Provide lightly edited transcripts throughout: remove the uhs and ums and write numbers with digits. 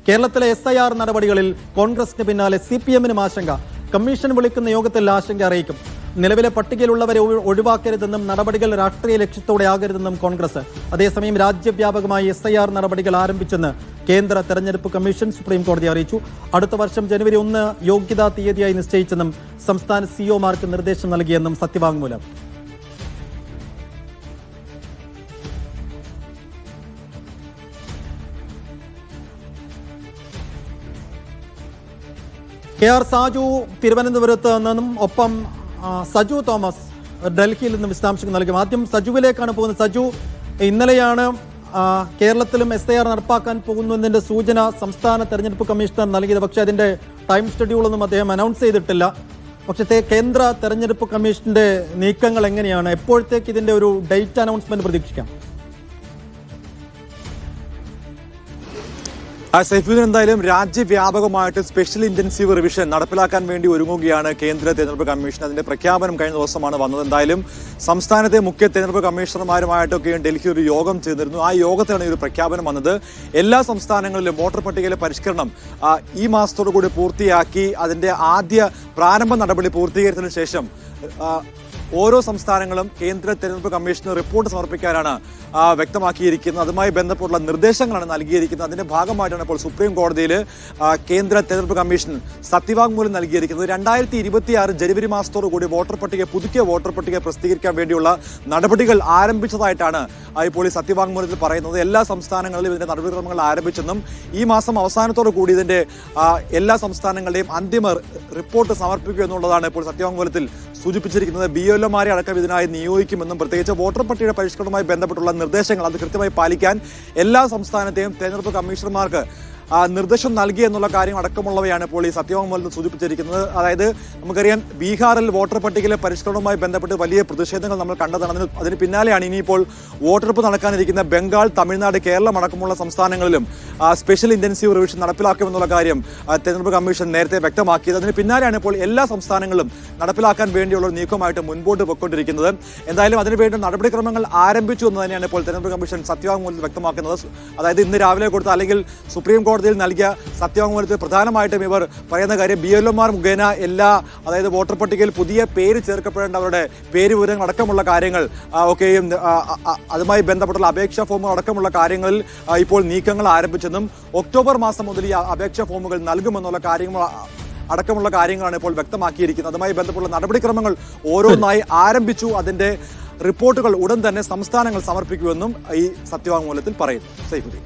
കേരളത്തിലെ SIR നടപടികളിൽ കോൺഗ്രസിന് പിന്നാലെ CPM-നും ആശങ്ക. കമ്മീഷൻ വിളിക്കുന്ന യോഗത്തിൽ ആശങ്ക അറിയിക്കും. നിലവിലെ പട്ടികയിലുള്ളവരെ ഒഴിവാക്കരുതെന്നും നടപടികൾ രാഷ്ട്രീയ ലക്ഷ്യത്തോടെ ആകരുതെന്നും കോൺഗ്രസ്. അതേസമയം രാജ്യവ്യാപകമായി SIR നടപടികൾ ആരംഭിച്ചെന്ന് കേന്ദ്ര തെരഞ്ഞെടുപ്പ് കമ്മീഷൻ സുപ്രീം കോടതി അറിയിച്ചു. അടുത്ത വർഷം ജനുവരി 1 യോഗ്യതാ തീയതിയായി നിശ്ചയിച്ചെന്നും സംസ്ഥാന CEO-മാർക്ക് നിർദ്ദേശം നൽകിയെന്നും സത്യവാങ്മൂലം. KR സാജു തിരുവനന്തപുരത്ത് നിന്നും ഒപ്പം സജു തോമസ് ഡൽഹിയിൽ നിന്നും വിശദാംശങ്ങൾ നൽകും. ആദ്യം സജുവിലേക്കാണ് പോകുന്നത്. സജു, ഇന്നലെയാണ് കേരളത്തിലും SIR നടപ്പാക്കാൻ പോകുന്നതിന്റെ സൂചന സംസ്ഥാന തെരഞ്ഞെടുപ്പ് കമ്മീഷണർ നൽകിയത്. പക്ഷേ അതിന്റെ ടൈം ഷെഡ്യൂളൊന്നും അദ്ദേഹം അനൗൺസ് ചെയ്തിട്ടില്ല. പക്ഷേ കേന്ദ്ര തെരഞ്ഞെടുപ്പ് കമ്മീഷന്റെ നീക്കങ്ങൾ എങ്ങനെയാണ്? എപ്പോഴത്തേക്ക് ഇതിന്റെ ഒരു ഡേറ്റ് അനൗൺസ്മെന്റ് പ്രതീക്ഷിക്കാം? സൈഫുദ്ദീൻ, എന്തായാലും രാജ്യവ്യാപകമായിട്ട് സ്പെഷ്യൽ ഇന്റൻസീവ് റിവിഷൻ നടപ്പിലാക്കാൻ വേണ്ടി ഒരുങ്ങുകയാണ് കേന്ദ്ര തെരഞ്ഞെടുപ്പ് കമ്മീഷൻ. അതിന്റെ പ്രഖ്യാപനം കഴിഞ്ഞ ദിവസമാണ് വന്നത്. എന്തായാലും സംസ്ഥാനത്തെ മുഖ്യ തെരഞ്ഞെടുപ്പ് കമ്മീഷണർമാരുമായിട്ടൊക്കെ ഡൽഹി ഒരു യോഗം ചേർന്നിരുന്നു. ആ യോഗത്തിലാണ് ഈ ഒരു പ്രഖ്യാപനം വന്നത്. എല്ലാ സംസ്ഥാനങ്ങളിലും വോട്ടർ പട്ടികയിലെ പരിഷ്കരണം ഈ മാസത്തോടു കൂടി പൂർത്തിയാക്കി അതിന്റെ ആദ്യ പ്രാരംഭ നടപടി പൂർത്തീകരിച്ചതിനു ശേഷം ഓരോ സംസ്ഥാനങ്ങളും കേന്ദ്ര തെരഞ്ഞെടുപ്പ് കമ്മീഷന് റിപ്പോർട്ട് സമർപ്പിക്കാനാണ് വ്യക്തമാക്കിയിരിക്കുന്നത്. അതുമായി ബന്ധപ്പെട്ടുള്ള നിർദ്ദേശങ്ങളാണ് നൽകിയിരിക്കുന്നത്. അതിന്റെ ഭാഗമായിട്ടാണ് ഇപ്പോൾ സുപ്രീം കോടതിയിൽ കേന്ദ്ര തെരഞ്ഞെടുപ്പ് കമ്മീഷൻ സത്യവാങ്മൂലം നൽകിയിരിക്കുന്നത്. 2026 ജനുവരി മാസത്തോടു കൂടി പുതുക്കിയ വോട്ടർ പട്ടിക പ്രസിദ്ധീകരിക്കാൻ വേണ്ടിയുള്ള നടപടികൾ ആരംഭിച്ചതായിട്ടാണ് ഇപ്പോൾ ഈ സത്യവാങ്മൂലത്തിൽ പറയുന്നത്. എല്ലാ സംസ്ഥാനങ്ങളിലും ഇതിന്റെ നടപടിക്രമങ്ങൾ ആരംഭിച്ചെന്നും ഈ മാസം അവസാനത്തോടു കൂടി ഇതിന്റെ എല്ലാ സംസ്ഥാനങ്ങളുടെയും അന്തിമ റിപ്പോർട്ട് സമർപ്പിക്കുക എന്നുള്ളതാണ് ഇപ്പോൾ സത്യവാങ്മൂലത്തിൽ സൂചിപ്പിച്ചിരിക്കുന്നത്. BLO-മാരെ അടക്കം ഇതിനായി നിയോഗിക്കുമെന്നും പ്രത്യേകിച്ച് വോട്ടർ പട്ടികയുടെ പരിഷ്കരണവുമായി ബന്ധപ്പെട്ടുള്ള നിർദ്ദേശങ്ങൾ അത് കൃത്യമായി പാലിക്കാൻ എല്ലാ സംസ്ഥാനത്തെയും തെരഞ്ഞെടുപ്പ് കമ്മീഷണർമാർക്ക് നിർദ്ദേശം നൽകി എന്നുള്ള കാര്യം അടക്കമുള്ളവയാണ് ഇപ്പോൾ ഈ സത്യവാങ്മൂലത്തിൽ സൂചിപ്പിച്ചിരിക്കുന്നത്. അതായത് നമുക്കറിയാം, ബീഹാറിൽ വോട്ടർ പട്ടികയിലെ പരിഷ്കരണവുമായി ബന്ധപ്പെട്ട് വലിയ പ്രതിഷേധങ്ങൾ നമ്മൾ കണ്ടതാണ്. അതിന് പിന്നാലെയാണ് ഇനിയിപ്പോൾ വോട്ടെടുപ്പ് നടക്കാനിരിക്കുന്ന ബംഗാൾ, തമിഴ്നാട്, കേരളം അടക്കമുള്ള സംസ്ഥാനങ്ങളിലും സ്പെഷ്യൽ ഇന്റൻസീവ് റിവിഷൻ നടപ്പിലാക്കുമെന്നുള്ള കാര്യം തെരഞ്ഞെടുപ്പ് കമ്മീഷൻ നേരത്തെ വ്യക്തമാക്കിയത്. അതിന് പിന്നാലെയാണ് ഇപ്പോൾ എല്ലാ സംസ്ഥാനങ്ങളിലും നടപ്പിലാക്കാൻ വേണ്ടിയുള്ള ഒരു നീക്കമായിട്ട് മുൻപോട്ട് പോയിക്കൊണ്ടിരിക്കുന്നത്. എന്തായാലും അതിനുവേണ്ടി നടപടിക്രമങ്ങൾ ആരംഭിച്ചു എന്ന് തന്നെയാണ് ഇപ്പോൾ തെരഞ്ഞെടുപ്പ് കമ്മീഷൻ സത്യവാങ്മൂലത്തിൽ വ്യക്തമാക്കുന്നത്. അതായത് ഇന്ന് രാവിലെ കൊടുത്ത അല്ലെങ്കിൽ സുപ്രീം കോടതിയിൽ നൽകിയ സത്യവാങ്മൂലത്തിൽ പ്രധാനമായിട്ടും ഇവർ പറയുന്ന കാര്യം BLO-മാർ മുഖേന അതായത് വോട്ടർ പട്ടികയിൽ പുതിയ പേര് ചേർക്കപ്പെടേണ്ട അവരുടെ പേര് വിവരങ്ങൾ അടക്കമുള്ള കാര്യങ്ങൾ ഒക്കെയും അതുമായി ബന്ധപ്പെട്ടുള്ള അപേക്ഷാ ഫോമുകൾ അടക്കമുള്ള കാര്യങ്ങളിൽ ഇപ്പോൾ നീക്കങ്ങൾ ആരംഭിച്ചെന്നും ഒക്ടോബർ മാസം മുതൽ ഈ അപേക്ഷാ ഫോമുകൾ നൽകുമെന്നുള്ള അടക്കമുള്ള കാര്യങ്ങളാണ് ഇപ്പോൾ വ്യക്തമാക്കിയിരിക്കുന്നത്. അതുമായി ബന്ധപ്പെട്ടുള്ള നടപടിക്രമങ്ങൾ ഓരോന്നായി ആരംഭിച്ചു. അതിന്റെ റിപ്പോർട്ടുകൾ ഉടൻ തന്നെ സംസ്ഥാനങ്ങൾ സമർപ്പിക്കുമെന്നും ഈ സത്യവാങ്മൂലത്തിൽ പറയുന്നു. സൈഫുദ്ദീൻ.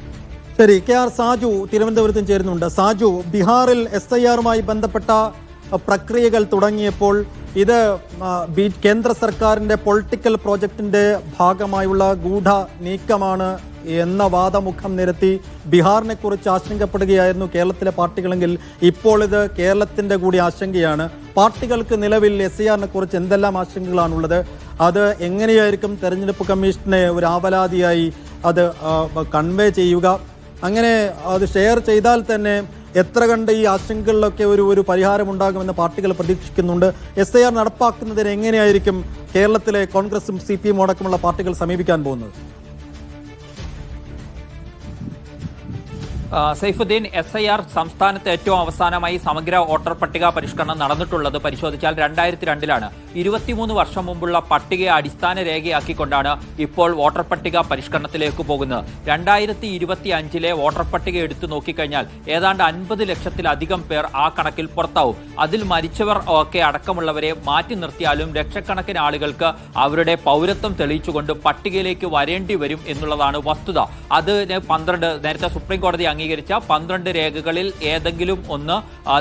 ശരി, KR സാജു തിരുവനന്തപുരത്തും ചേരുന്നുണ്ട്. സാജു, ബീഹാറിൽ SIR-മായി ബന്ധപ്പെട്ട പ്രക്രിയകൾ തുടങ്ങിയപ്പോൾ ഇത് കേന്ദ്ര സർക്കാരിന്റെ പൊളിറ്റിക്കൽ പ്രോജക്റ്റിന്റെ ഭാഗമായുള്ള ഗൂഢ നീക്കമാണ് എന്ന വാദമുഖം നിരത്തി ബീഹാറിനെ കുറിച്ച് ആശങ്കപ്പെടുകയായിരുന്നു കേരളത്തിലെ പാർട്ടികളെങ്കിൽ ഇപ്പോൾ ഇത് കേരളത്തിന്റെ കൂടി ആശങ്കയാണ്. പാർട്ടികൾക്ക് നിലവിൽ SIR-നെ കുറിച്ച് എന്തെല്ലാം ആശങ്കകളാണുള്ളത്? അത് എങ്ങനെയായിരിക്കും തെരഞ്ഞെടുപ്പ് കമ്മീഷനെ ഒരു ആവലാതിയായി അത് കൺവേ ചെയ്യുക? അങ്ങനെ അത് ഷെയർ ചെയ്താൽ തന്നെ എത്ര കണ്ട് ഈ ആശങ്കകളിലൊക്കെ ഒരു പരിഹാരമുണ്ടാകുമെന്ന് പാർട്ടികൾ പ്രതീക്ഷിക്കുന്നുണ്ട്. SIR നടപ്പാക്കുന്നതിന് എങ്ങനെയായിരിക്കും കേരളത്തിലെ കോൺഗ്രസും CPM അടക്കമുള്ള പാർട്ടികൾ സമീപിക്കാൻ പോകുന്നത്? സൈഫുദ്ദീൻ, SIR സംസ്ഥാനത്ത് ഏറ്റവും അവസാനമായി സമഗ്ര വോട്ടർ പട്ടിക പരിഷ്കരണം നടന്നിട്ടുള്ളത് പരിശോധിച്ചാൽ 2002-ലാണ്. 23 വർഷം മുമ്പുള്ള പട്ടികയെ അടിസ്ഥാന രേഖയാക്കിക്കൊണ്ടാണ് ഇപ്പോൾ വോട്ടർ പട്ടിക പരിഷ്കരണത്തിലേക്ക് പോകുന്നത്. 2025-ലെ വോട്ടർ പട്ടിക എടുത്തു നോക്കിക്കഴിഞ്ഞാൽ ഏതാണ്ട് 50 ലക്ഷത്തിലധികം പേർ ആ കണക്കിൽ പുറത്താവും. അതിൽ മരിച്ചവർ ഒക്കെ അടക്കമുള്ളവരെ മാറ്റി നിർത്തിയാലും ലക്ഷക്കണക്കിന് ആളുകൾക്ക് അവരുടെ പൗരത്വം തെളിയിച്ചുകൊണ്ട് പട്ടികയിലേക്ക് വരേണ്ടി വരും എന്നുള്ളതാണ് വസ്തുത. അതിന് 12 നേരത്തെ സുപ്രീം കോടതി അംഗീകരിച്ച 12 രേഖകളിൽ ഏതെങ്കിലും ഒന്ന്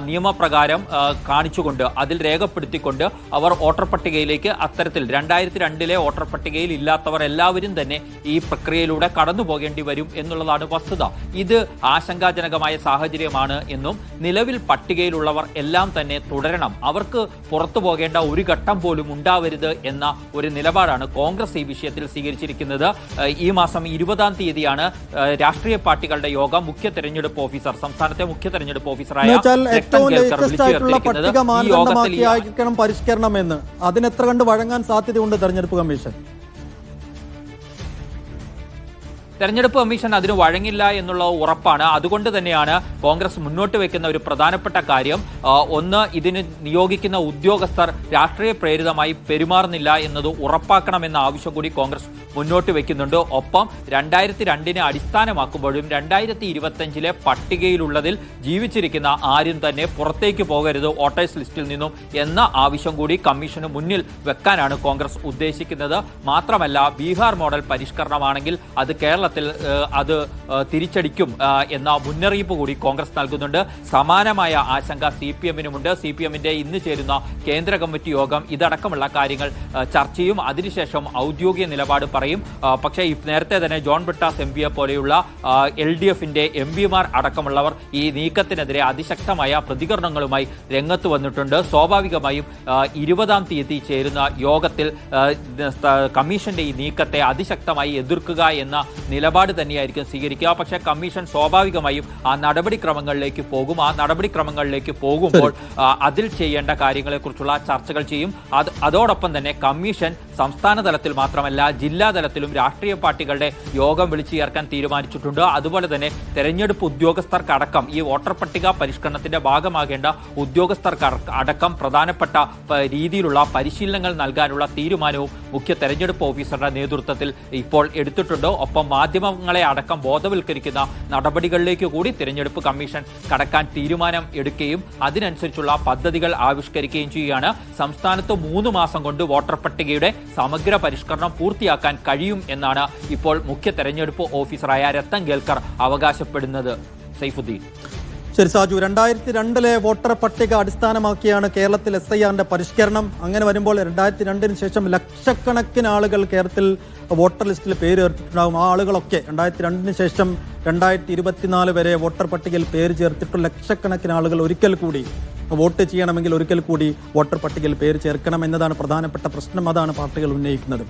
നിയമപ്രകാരം കാണിച്ചുകൊണ്ട് അതിൽ രേഖപ്പെടുത്തിക്കൊണ്ട് അവർ വോട്ടർ പട്ടികയിലേക്ക് അത്തരത്തിൽ 2002-ലെ വോട്ടർ പട്ടികയിൽ ഇല്ലാത്തവർ എല്ലാവരും തന്നെ ഈ പ്രക്രിയയിലൂടെ കടന്നു പോകേണ്ടി വരും എന്നുള്ളതാണ് വസ്തുത. ഇത് ആശങ്കാജനകമായ സാഹചര്യമാണ് എന്നും നിലവിൽ പട്ടികയിലുള്ളവർ എല്ലാം തന്നെ തുടരണം, അവർക്ക് പുറത്തു പോകേണ്ട ഒരു ഘട്ടം പോലും ഉണ്ടാവരുത് എന്ന ഒരു നിലപാടാണ് കോൺഗ്രസ് ഈ വിഷയത്തിൽ സ്വീകരിച്ചിരിക്കുന്നത്. ഈ മാസം 20-ാം തീയതിയാണ് രാഷ്ട്രീയ പാർട്ടികളുടെ യോഗം മുഖ്യ തെരഞ്ഞെടുപ്പ് ഓഫീസർ, സംസ്ഥാനത്തെ മുഖ്യ തെരഞ്ഞെടുപ്പ് ഓഫീസറായ പരിഷ്കരണം എന്ന് അതിനെത്ര കണ്ട് വഴങ്ങാൻ സാധ്യതയുണ്ട് തെരഞ്ഞെടുപ്പ് കമ്മീഷൻ? തെരഞ്ഞെടുപ്പ് കമ്മീഷൻ അതിന് വഴങ്ങില്ല എന്നുള്ള ഉറപ്പാണ്. അതുകൊണ്ട് തന്നെയാണ് കോൺഗ്രസ് മുന്നോട്ട് വെക്കുന്ന ഒരു പ്രധാനപ്പെട്ട കാര്യം, ഒന്ന്, ഇതിന് നിയോഗിക്കുന്ന ഉദ്യോഗസ്ഥർ രാഷ്ട്രീയ പ്രേരിതമായി പെരുമാറുന്നില്ല എന്നത് ഉറപ്പാക്കണമെന്ന ആവശ്യം കൂടി കോൺഗ്രസ് മുന്നോട്ട് വെക്കുന്നുണ്ട്. ഒപ്പം 2002 അടിസ്ഥാനമാക്കുമ്പോഴും 2025 പട്ടികയിലുള്ളതിൽ ജീവിച്ചിരിക്കുന്ന ആരും തന്നെ പുറത്തേക്ക് പോകരുത് വോട്ടേഴ്സ് ലിസ്റ്റിൽ നിന്നും എന്ന ആവശ്യം കൂടി കമ്മീഷന് മുന്നിൽ വെക്കാനാണ് കോൺഗ്രസ് ഉദ്ദേശിക്കുന്നത്. മാത്രമല്ല, ബീഹാർ മോഡൽ പരിഷ്കരണമാണെങ്കിൽ അത് കേരളത്തിൽ അത് തിരിച്ചടിക്കും എന്ന മുന്നറിയിപ്പ് കൂടി കോൺഗ്രസ് നൽകുന്നുണ്ട്. സമാനമായ ആശങ്ക CPM-നുമുണ്ട്. CPM-ന്റെ ഇന്ന് ചേരുന്ന കേന്ദ്ര കമ്മിറ്റി യോഗം ഇതടക്കമുള്ള കാര്യങ്ങൾ ചർച്ച ചെയ്യും. അതിനുശേഷം ഔദ്യോഗിക നിലപാട് പറയും. പക്ഷേ നേരത്തെ തന്നെ ജോൺ ബ്രിട്ടാസ് MP-യെ പോലെയുള്ള LDF-ന്റെ MP-മാർ അടക്കമുള്ളവർ ഈ നീക്കത്തിനെതിരെ അതിശക്തമായ പ്രതികരണങ്ങളുമായി രംഗത്ത് വന്നിട്ടുണ്ട്. സ്വാഭാവികമായും 20-ാം തീയതി ചേരുന്ന യോഗത്തിൽ കമ്മീഷന്റെ ഈ നീക്കത്തെ അതിശക്തമായി എതിർക്കുക എന്ന നിലപാട് തന്നെയായിരിക്കും സ്വീകരിക്കുക. പക്ഷേ കമ്മീഷൻ സ്വാഭാവികമായും ആ നടപടിക്രമങ്ങളിലേക്ക് പോകും. ആ നടപടിക്രമങ്ങളിലേക്ക് പോകുമ്പോൾ അതിൽ ചെയ്യേണ്ട കാര്യങ്ങളെക്കുറിച്ചുള്ള ചർച്ചകൾ ചെയ്യും. അതോടൊപ്പം തന്നെ കമ്മീഷൻ സംസ്ഥാന തലത്തിൽ മാത്രമല്ല ജില്ലാ തലത്തിലും രാഷ്ട്രീയ പാർട്ടികളുടെ യോഗം വിളിച്ചു ചേർക്കാൻ തീരുമാനിച്ചിട്ടുണ്ട്. അതുപോലെ തന്നെ തെരഞ്ഞെടുപ്പ് ഉദ്യോഗസ്ഥർക്കടക്കം ഈ വോട്ടർ പട്ടിക പരിഷ്കരണത്തിന്റെ ഭാഗമാകേണ്ട ഉദ്യോഗസ്ഥർക്ക് അടക്കം പ്രധാനപ്പെട്ട രീതിയിലുള്ള പരിശീലനങ്ങൾ നൽകാനുള്ള തീരുമാനവും മുഖ്യ തെരഞ്ഞെടുപ്പ് ഓഫീസറുടെ നേതൃത്വത്തിൽ ഇപ്പോൾ എടുത്തിട്ടുണ്ട്. ഒപ്പം മാധ്യമങ്ങളെ അടക്കം ബോധവൽക്കരിക്കുന്ന നടപടികളിലേക്ക് കൂടി തെരഞ്ഞെടുപ്പ് കമ്മീഷൻ കടക്കാൻ തീരുമാനം എടുക്കുകയും അതിനനുസരിച്ചുള്ള പദ്ധതികൾ ആവിഷ്കരിക്കുകയും ചെയ്യുകയാണ്. സംസ്ഥാനത്ത് 3 മാസം കൊണ്ട് വോട്ടർ പട്ടികയുടെ സമഗ്ര പരിഷ്കരണം പൂർത്തിയാക്കാൻ കഴിയും എന്നാണ് ഇപ്പോൾ മുഖ്യ തെരഞ്ഞെടുപ്പ് ഓഫീസറായ രത്തൻ കേൽക്കർ അവകാശപ്പെടുന്നത്. സൈഫുദ്ദീൻ. ശരി സാജു, 2002 വോട്ടർ പട്ടിക അടിസ്ഥാനമാക്കിയാണ് കേരളത്തിൽ SIR-ന്റെ പരിഷ്കരണം. അങ്ങനെ വരുമ്പോൾ 2002 ശേഷം ലക്ഷക്കണക്കിന് ആളുകൾ കേരളത്തിൽ വോട്ടർ ലിസ്റ്റിൽ പേര് ചേർത്തിട്ടുണ്ടാകും. ആ ആളുകളൊക്കെ 2002 ശേഷം 2024 വരെ വോട്ടർ പട്ടികയിൽ പേര് ചേർത്തിട്ടുള്ള ലക്ഷക്കണക്കിന് ആളുകൾ ഒരിക്കൽ കൂടി വോട്ട് ചെയ്യണമെങ്കിൽ ഒരിക്കൽ കൂടി വോട്ടർ പട്ടികയിൽ പേര് ചേർക്കണം എന്നതാണ് പ്രധാനപ്പെട്ട പ്രശ്നം. അതാണ് പാർട്ടികൾ ഉന്നയിക്കുന്നത്.